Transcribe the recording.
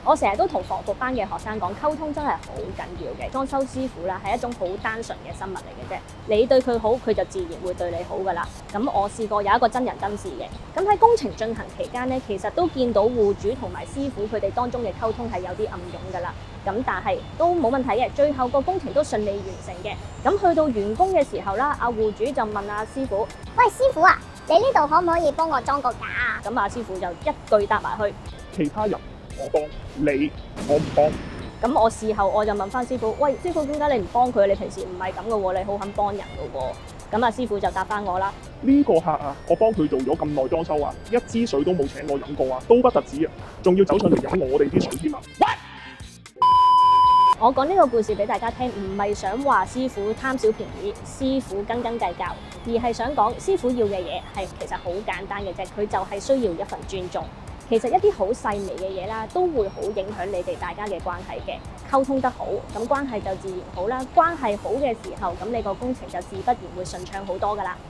我成日都同防服班嘅學生講，溝通真係好緊要嘅。裝修師傅啦，係一種好單純嘅生物嚟嘅啫。你對佢好，佢就自然會對你好噶啦。咁我試過有一個真人真事嘅。咁喺工程進行期間呢，其實都見到戶主同埋師傅佢哋當中嘅溝通係有啲暗湧噶啦。咁但係都冇問題嘅，最後個工程都順利完成嘅。咁去到完工嘅時候啦，阿戶主就問阿師傅：喂，師傅啊，你呢度可唔可以幫我裝個架啊？咁阿師傅就一句答埋去。其他人我幫你，我唔幫。咁我事後我就問翻師傅：喂，師傅點解你唔幫佢？你平時唔係咁嘅喎，你好肯幫人嘅喎。咁阿師傅就答翻我啦：呢個客啊，我幫佢做咗咁耐裝修啊，一支水都冇請我飲過啊，都不特止啊，仲要走上嚟飲我哋啲水添啊！我講呢個故事俾大家聽，唔係想話師傅貪小便宜，師傅斤斤計較，而係想講師傅要嘅嘢係其實好簡單嘅啫，佢就係需要一份尊重。其實一啲好細微嘅嘢啦，都會好影響你哋大家嘅關係嘅。溝通得好，咁關係就自然好啦。關係好嘅時候，咁你個工程就自不然會順暢好多㗎啦。